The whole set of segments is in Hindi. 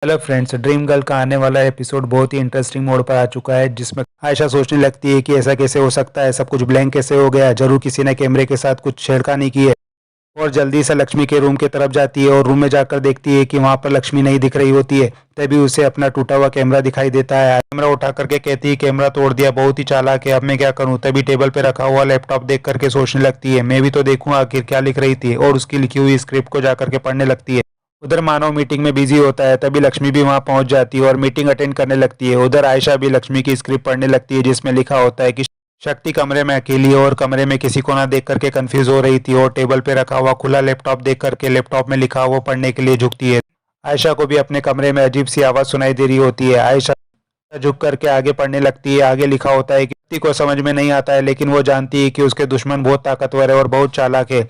हेलो फ्रेंड्स, ड्रीम गर्ल का आने वाला एपिसोड बहुत ही इंटरेस्टिंग मोड पर आ चुका है, जिसमें आयशा सोचने लगती है कि ऐसा कैसे हो सकता है, सब कुछ ब्लैंक कैसे हो गया, जरूर किसी ने कैमरे के साथ कुछ छेड़खानी की है। और जल्दी से लक्ष्मी के रूम की तरफ जाती है और रूम में जाकर देखती है कि वहां पर लक्ष्मी नहीं दिख रही होती है। तभी उसे अपना टूटा हुआ कैमरा दिखाई देता है। कैमरा उठा करके कहती है कैमरा तोड़ दिया, बहुत ही चालाक है, अब मैं क्या करूं। तभी टेबल पे रखा हुआ लैपटॉप देख करके सोचने लगती है मैं भी तो देखूं आखिर क्या लिख रही थी, और उसकी लिखी हुई स्क्रिप्ट को जाकर के पढ़ने लगती है। उधर मानव मीटिंग में बिजी होता है, तभी लक्ष्मी भी वहां पहुंच जाती है और मीटिंग अटेंड करने लगती है। उधर आयशा भी लक्ष्मी की स्क्रिप्ट पढ़ने लगती है, जिसमें लिखा होता है कि शक्ति कमरे में अकेली है और कमरे में किसी को ना देख करके कंफ्यूज हो रही थी, और टेबल पे रखा हुआ खुला लैपटॉप देख करके लैपटॉप में लिखा हुआ पढ़ने के लिए झुकती है। आयशा को भी अपने कमरे में अजीब सी आवाज सुनाई दे रही होती है। आयशा झुक करके आगे पढ़ने लगती है। आगे लिखा होता है कि शक्ति को समझ में नहीं आता है, लेकिन वो जानती है कि उसके दुश्मन बहुत ताकतवर है और बहुत चालाक है।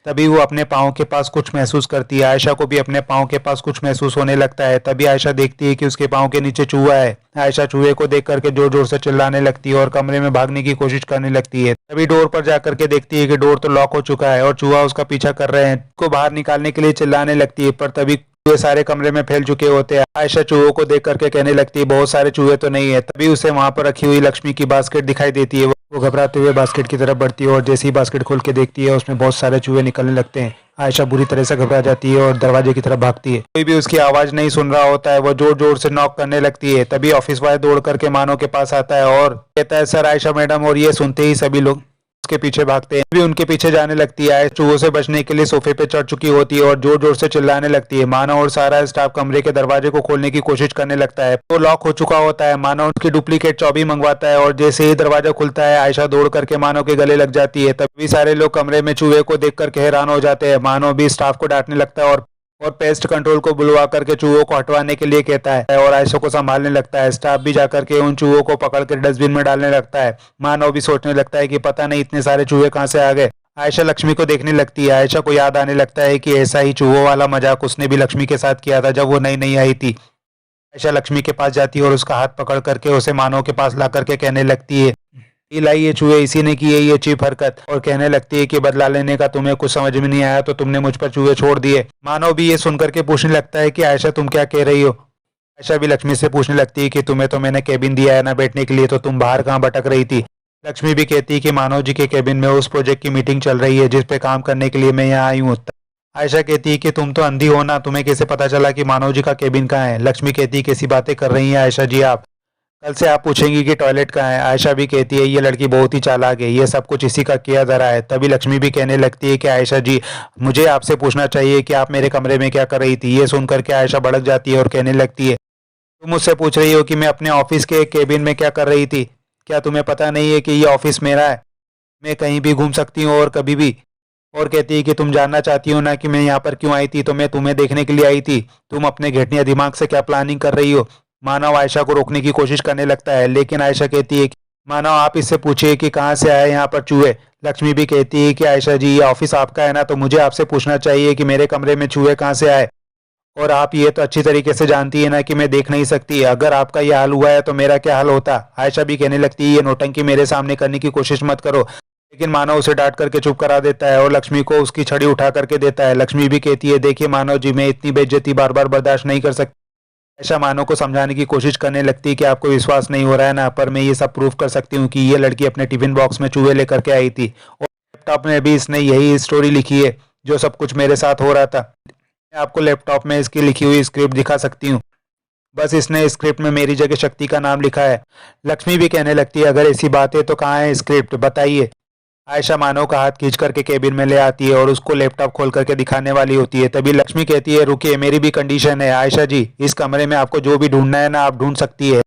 तभी वो अपने पाँव के पास कुछ महसूस करती है। आयशा को भी अपने पाँव के पास कुछ महसूस होने लगता है। तभी आयशा देखती है कि उसके पाँव के नीचे चूहा है। आयशा चूहे को देख करके जोर जोर से चिल्लाने लगती है और कमरे में भागने की कोशिश करने लगती है। तभी डोर पर जाकर के देखती है कि डोर तो लॉक हो चुका है और चूहा उसका पीछा कर रहे हैं। को बाहर निकालने के लिए चिल्लाने लगती है, पर तभी चूहे सारे कमरे में फैल चुके होते हैं। आयशा चूहों को देख करके कहने लगती है बहुत सारे चूहे तो नहीं है। तभी उसे वहां पर रखी हुई लक्ष्मी की बास्केट दिखाई देती है। वो घबराते हुए बास्केट की तरफ बढ़ती है और जैसे ही बास्केट खोल के देखती है उसमें बहुत सारे चूहे निकलने लगते हैं। आयशा बुरी तरह से घबरा जाती है और दरवाजे की तरफ भागती है। कोई भी उसकी आवाज नहीं सुन रहा होता है। वो जोर जोर से नॉक करने लगती है। तभी ऑफिस बॉय दौड़ करके मानव के पास आता है और कहता है सर आयशा मैडम, और ये सुनते ही सभी लोग उसके पीछे भागते हैं। भी उनके पीछे जाने लगती है। आयशा चूहों से बचने के लिए सोफे पे चढ़ चुकी होती है और जोर जोर से चिल्लाने लगती है। मानव और सारा स्टाफ कमरे के दरवाजे को खोलने की कोशिश करने लगता है। वो लॉक हो चुका होता है। मानव उसकी डुप्लीकेट चाबी मंगवाता है और जैसे ही दरवाजा खुलता है आयशा दौड़ करके मानव के गले लग जाती है। तभी सारे लोग कमरे में चूहे को देख करके हैरान हो जाते हैं। मानव भी स्टाफ को डांटने लगता है और पेस्ट कंट्रोल को बुलवा करके चूहों को हटवाने के लिए कहता है और आयशा को संभालने लगता है। स्टाफ भी जाकर के उन चूहों को पकड़ कर डस्टबिन में डालने लगता है। मानव भी सोचने लगता है कि पता नहीं इतने सारे चूहे कहाँ से आ गए। आयशा लक्ष्मी को देखने लगती है। आयशा को याद आने लगता है कि ऐसा ही चूहों वाला मजाक उसने भी लक्ष्मी के साथ किया था जब वो नई नई आई थी। आयशा लक्ष्मी के पास जाती है और उसका हाथ पकड़ करके उसे मानव के पास ला करके कहने लगती है ये लाई ये चूहे, इसी ने की है ये चीप हरकत, और कहने लगती है कि बदला लेने का तुम्हें कुछ समझ में नहीं आया तो तुमने मुझ पर चूहे छोड़ दिए। मानव भी ये सुनकर के पूछने लगता है कि आयशा तुम क्या कह रही हो। आयशा भी लक्ष्मी से पूछने लगती है कि तुम्हें तो मैंने केबिन दिया है ना बैठने के लिए, तो तुम बाहर कहाँ भटक रही थी। लक्ष्मी भी कहती है कि मानव जी के केबिन में उस प्रोजेक्ट की मीटिंग चल रही है जिस पे काम करने के लिए मैं यहाँ आई हूँ। आयशा कहती है कि तुम तो अंधी हो ना, तुम्हें कैसे पता चला कि मानव जी का केबिन कहाँ है। लक्ष्मी कहती है कैसी बातें कर रही हैं आयशा जी आप, कल से आप पूछेंगी कि टॉयलेट कहाँ है। आयशा भी कहती है ये लड़की बहुत ही चालाक है, ये सब कुछ इसी का किया धरा है। तभी लक्ष्मी भी कहने लगती है कि आयशा जी मुझे आपसे पूछना चाहिए कि आप मेरे कमरे में क्या कर रही थी। ये सुनकर के आयशा भड़क जाती है और कहने लगती है तुम मुझसे पूछ रही हो कि मैं अपने ऑफिस के केबिन में क्या कर रही थी। क्या तुम्हें पता नहीं है कि ये ऑफिस मेरा है, मैं कहीं भी घूम सकती हूँ और कभी भी। और कहती है कि तुम जानना चाहती हो ना कि मैं यहाँ पर क्यों आई थी, तो मैं तुम्हें देखने के लिए आई थी। तुम अपने घटिया दिमाग से क्या प्लानिंग कर रही हो। मानव आयशा को रोकने की कोशिश करने लगता है, लेकिन आयशा कहती है कि मानव आप इससे पूछिए कि कहाँ से आए यहाँ पर चूहे। लक्ष्मी भी कहती है कि आयशा जी ये ऑफिस आपका है ना, तो मुझे आपसे पूछना चाहिए कि मेरे कमरे में चूहे कहाँ से आए। और आप ये तो अच्छी तरीके से जानती है ना कि मैं देख नहीं सकती। अगर आपका ये हाल हुआ है तो मेरा क्या हाल होता। आयशा भी कहने लगती है ये नौटंकी मेरे सामने करने की कोशिश मत करो, लेकिन मानव उसे डांट करके चुप करा देता है और लक्ष्मी को उसकी छड़ी उठा करके देता है। लक्ष्मी भी कहती है देखिए मानव जी मैं इतनी बेइज्जती बार बार बर्दाश्त नहीं कर सकती। आयशा मानव को समझाने की कोशिश करने लगती है कि आपको विश्वास नहीं हो रहा है ना, पर मैं ये सब प्रूफ कर सकती हूँ कि ये लड़की अपने टिफिन बॉक्स में चूहे लेकर के आई थी और लैपटॉप में भी इसने यही स्टोरी लिखी है जो सब कुछ मेरे साथ हो रहा था। मैं आपको लैपटॉप में इसकी लिखी हुई स्क्रिप्ट दिखा सकती हूँ, बस इसने स्क्रिप्ट में मेरी जगह शक्ति का नाम लिखा है। लक्ष्मी भी कहने लगती है अगर ऐसी बात है तो कहाँ है स्क्रिप्ट, बताइए। आयशा मानव का हाथ खींच करके केबिन में ले आती है और उसको लैपटॉप खोल करके दिखाने वाली होती है। तभी लक्ष्मी कहती है रुकिए मेरी भी कंडीशन है आयशा जी, इस कमरे में आपको जो भी ढूंढना है ना आप ढूंढ सकती है,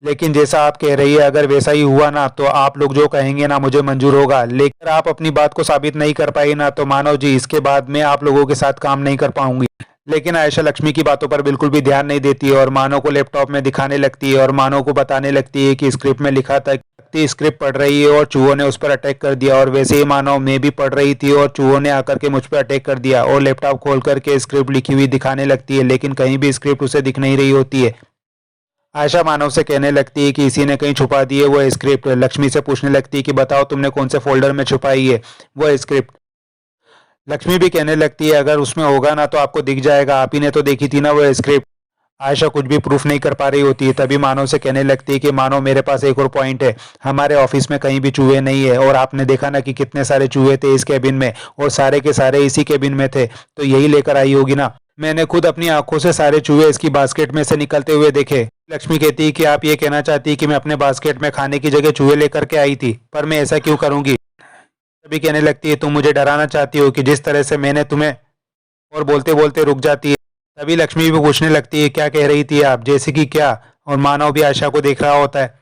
लेकिन जैसा आप कह रही है अगर वैसा ही हुआ ना तो आप लोग जो कहेंगे ना मुझे मंजूर होगा, लेकिन आप अपनी बात को साबित नहीं कर पाई ना तो मानव जी इसके बाद मैं आप लोगों के साथ काम नहीं कर पाऊंगी। लेकिन आयशा लक्ष्मी की बातों पर बिल्कुल भी ध्यान नहीं देती है और मानव को लैपटॉप में दिखाने लगती है और मानव को बताने लगती है कि स्क्रिप्ट में लिखा था कि स्क्रिप्ट पढ़ रही है और चूहों ने उस पर अटैक कर दिया, और वैसे ही मानव मैं भी पढ़ रही थी और चूहों ने आकर के मुझ पर अटैक कर दिया। और लैपटॉप खोल करके स्क्रिप्ट लिखी हुई दिखाने लगती है, लेकिन कहीं भी स्क्रिप्ट उसे दिख नहीं रही होती है। आयशा मानव से कहने लगती है कि इसी ने कहीं छुपा दी है वो स्क्रिप्ट। लक्ष्मी से पूछने लगती है कि बताओ तुमने कौन से फोल्डर में छुपाई है वो स्क्रिप्ट। लक्ष्मी भी कहने लगती है अगर उसमें होगा ना तो आपको दिख जाएगा, आप ही ने तो देखी थी ना वो स्क्रिप्ट। आयशा कुछ भी प्रूफ नहीं कर पा रही होती है, तभी मानव से कहने लगती है कि मानव मेरे पास एक और पॉइंट है, हमारे ऑफिस में कहीं भी चूहे नहीं है और आपने देखा ना कि कितने सारे चूहे थे इस केबिन में और सारे के सारे इसी केबिन में थे, तो यही लेकर आई होगी ना। मैंने खुद अपनी आंखों से सारे चूहे इसकी बास्केट में से निकलते हुए देखे। लक्ष्मी कहती है कि आप ये कहना चाहती है कि मैं अपने बास्केट में खाने की जगह चूहे लेकर के आई थी, पर मैं ऐसा क्यों करूंगी। तभी कहने लगती है तुम मुझे डराना चाहती हो कि जिस तरह से मैंने तुम्हें, और बोलते बोलते रुक जाती है। तभी लक्ष्मी भी पूछने लगती है क्या कह रही थी आप, जैसे कि क्या, और मानव भी आयशा को देख रहा होता है।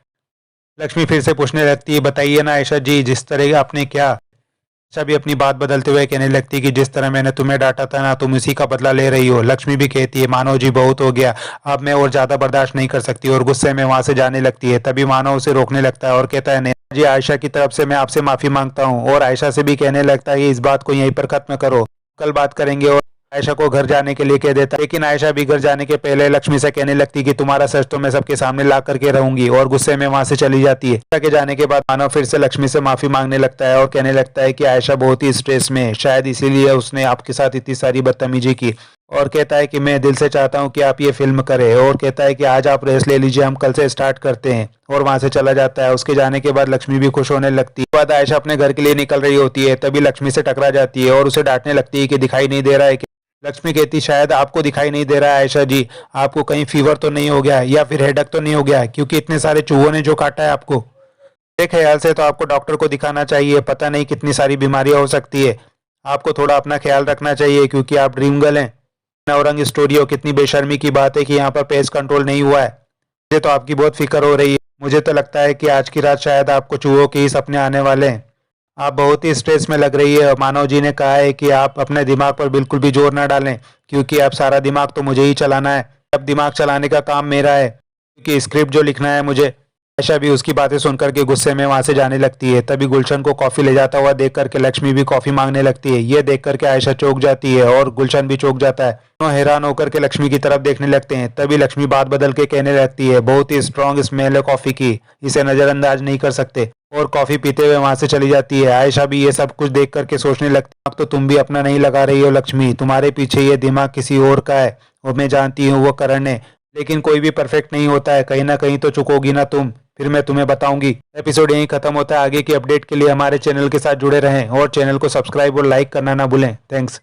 लक्ष्मी फिर से पूछने लगती है बताइए ना आयशा जी, जिस तरह आपने क्या। आयशा भी अपनी बात बदलते हुए कहने लगती है कि जिस तरह मैंने तुम्हें डांटा था ना, तुम इसी का बदला ले रही हो। लक्ष्मी भी कहती है मानव जी बहुत हो गया, अब मैं और ज्यादा बर्दाश्त नहीं कर सकती, और गुस्से में वहां से जाने लगती है। तभी मानव उसे रोकने लगता है और कहता है नहीं जी, आयशा की तरफ से मैं आपसे माफी मांगता हूँ, और आयशा से भी कहने लगता है इस बात को यहीं पर खत्म करो, कल बात करेंगे, और आयशा को घर जाने के लिए कह देता है। लेकिन आयशा भी घर जाने के पहले लक्ष्मी से कहने लगती कि तुम्हारा सच तो मैं सबके सामने ला करके रहूंगी, और गुस्से में वहां से चली जाती है। आयशा के जाने के बाद मानव फिर से लक्ष्मी से माफी मांगने लगता है और कहने लगता है कि आयशा बहुत ही स्ट्रेस में है, शायद इसीलिए उसने आपके साथ इतनी सारी बदतमीजी की, और कहता है कि मैं दिल से चाहता हूं कि आप ये फिल्म करें, और कहता है कि आज आप रेस्ट ले लीजिए, हम कल से स्टार्ट करते हैं, और वहां से चला जाता है। उसके जाने के बाद लक्ष्मी भी खुश होने लगती है। बाद आयशा अपने घर के लिए निकल रही होती है, तभी लक्ष्मी से टकरा जाती है और उसे डांटने लगती है कि दिखाई नहीं दे रहा है कि। लक्ष्मी कहती शायद आपको दिखाई नहीं दे रहा है आयशा जी, आपको कहीं फीवर तो नहीं हो गया या फिर हेडेक तो नहीं हो गया, क्योंकि इतने सारे चूहों ने जो काटा है आपको। मेरे ख्याल से तो आपको डॉक्टर को दिखाना चाहिए, पता नहीं कितनी सारी बीमारियां हो सकती है, आपको थोड़ा अपना ख्याल रखना चाहिए, क्योंकि आप ड्रीम गर्ल हैं। नवरंग स्टूडियो, कितनी बेशर्मी की बात है कि यहाँ पर पेस्ट कंट्रोल नहीं हुआ है। मुझे तो आपकी बहुत फिक्र हो रही है, मुझे तो लगता है कि आज की रात शायद आपको चूहों के ही सपने आने वाले हैं। आप बहुत ही स्ट्रेस में लग रही है, और मानव जी ने कहा है कि आप अपने दिमाग पर बिल्कुल भी जोर ना डालें, क्योंकि अब सारा दिमाग तो मुझे ही चलाना है, अब दिमाग चलाने का काम मेरा है, क्योंकि स्क्रिप्ट जो लिखना है मुझे। आयशा भी उसकी बातें सुनकर के गुस्से में वहां से जाने लगती है। तभी गुलशन को कॉफी ले जाता हुआ देख करके लक्ष्मी भी कॉफी मांगने लगती है। ये देख करके आयशा चौंक जाती है और गुलशन भी चौंक जाता है। दोनों हैरान होकर के लक्ष्मी की तरफ देखने लगते हैं। तभी लक्ष्मी बात बदल के कहने लगती है बहुत ही स्ट्रांग स्मेल है कॉफी की, इसे नजरअंदाज नहीं कर सकते, और कॉफी पीते हुए वहां से चली जाती है। आयशा भी ये सब कुछ देख करके सोचने लगती है अब तो तुम भी अपना नहीं लगा रही हो लक्ष्मी, तुम्हारे पीछे ये दिमाग किसी और का है, और मैं जानती हूँ वो करण है, लेकिन कोई भी परफेक्ट नहीं होता है, कहीं ना कहीं तो चुकोगी ना तुम, फिर मैं तुम्हें बताऊंगी। एपिसोड यहीं खत्म होता है। आगे की अपडेट के लिए हमारे चैनल के साथ जुड़े रहें और चैनल को सब्सक्राइब और लाइक करना ना भूलें। थैंक्स।